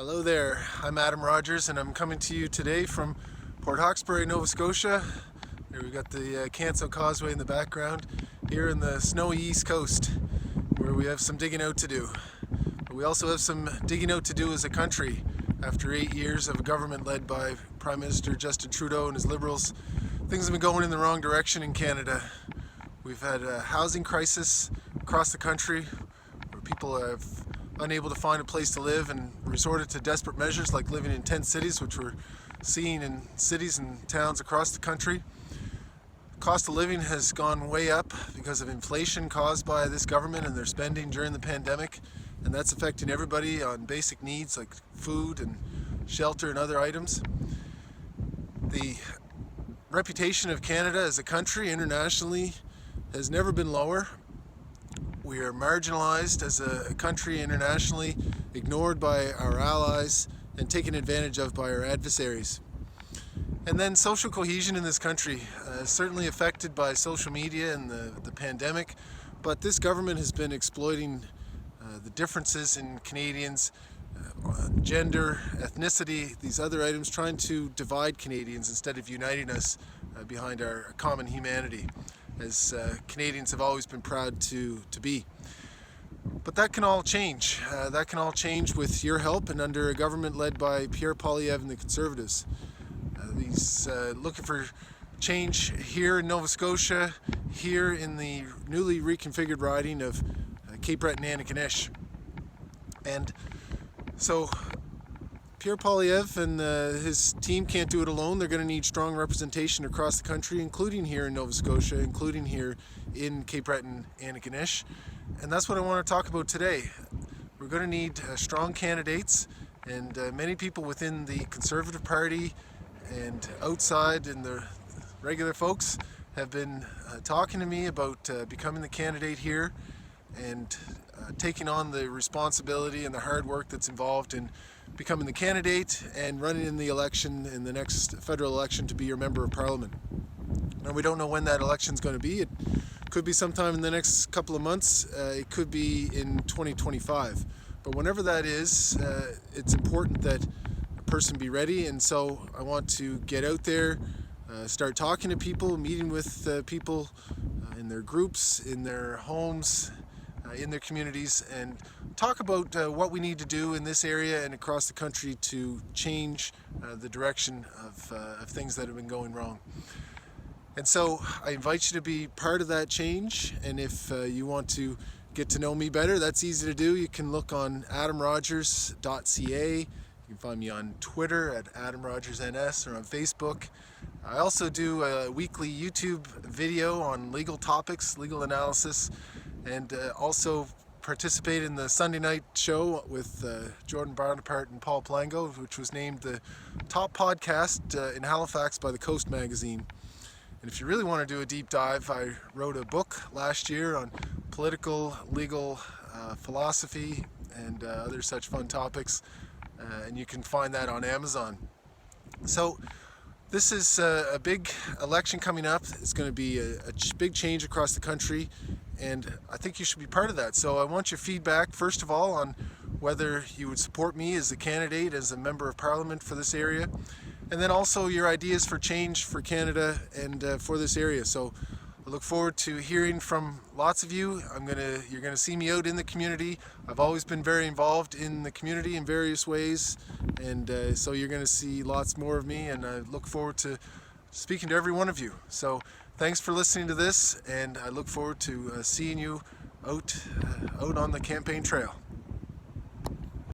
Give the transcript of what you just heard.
Hello there, I'm Adam Rogers and I'm coming to you today from Port Hawkesbury, Nova Scotia. Here we got the Canso Causeway in the background, here in the snowy east coast where we have some digging out to do. But we also have some digging out to do as a country. After 8 years of a government led by Prime Minister Justin Trudeau and his Liberals, things have been going in the wrong direction in Canada. We've had a housing crisis across the country where people have unable to find a place to live and resorted to desperate measures like living in tent cities, which we're seeing in cities and towns across the country. Cost of living has gone way up because of inflation caused by this government and their spending during the pandemic, and that's affecting everybody on basic needs like food and shelter and other items. The reputation of Canada as a country internationally has never been lower. We are marginalized as a country internationally, ignored by our allies, and taken advantage of by our adversaries. And then social cohesion in this country is certainly affected by social media and the pandemic, but this government has been exploiting the differences in Canadians, gender, ethnicity, these other items, trying to divide Canadians instead of uniting us behind our common humanity, as Canadians have always been proud to be. But that can all change. That can all change with your help and under a government led by Pierre Poilievre and the Conservatives. He's looking for change here in Nova Scotia, here in the newly reconfigured riding of Cape Breton, Antigonish. And so Pierre Poilievre and his team can't do it alone. They're going to need strong representation across the country, including here in Nova Scotia, including here in Cape Breton, Antigonish. And that's what I want to talk about today. We're going to need strong candidates, and many people within the Conservative Party and outside and the regular folks have been talking to me about becoming the candidate here and taking on the responsibility and the hard work that's involved in becoming the candidate and running in the election, in the next federal election, to be your member of parliament. Now, we don't know when that election's going to be. It could be sometime in the next couple of months. It could be in 2025. But whenever that is, it's important that a person be ready. And so I want to get out there, start talking to people, meeting with people in their groups, in their homes, in their communities, and talk about what we need to do in this area and across the country to change the direction of things that have been going wrong. And so I invite you to be part of that change, and if you want to get to know me better, that's easy to do. You can look on adamrogers.ca. You can find me on Twitter at adamrogersns or on Facebook. I also do a weekly YouTube video on legal topics, legal analysis, and also participate in the Sunday night show with Jordan Barnapart and Paul Plango, which was named the top podcast in Halifax by the Coast magazine. And if you really want to do a deep dive, I wrote a book last year on political, legal, philosophy, and other such fun topics, and you can find that on Amazon. So this is a big election coming up. It's going to be a big change across the country, and I think you should be part of that. So I want your feedback, first of all, on whether you would support me as a candidate, as a member of parliament for this area, and then also your ideas for change for Canada and for this area. So I look forward to hearing from lots of you. You're gonna see me out in the community. I've always been very involved in the community in various ways, and so you're gonna see lots more of me, and I look forward to speaking to every one of you. So thanks for listening to this, and I look forward to seeing you out on the campaign trail.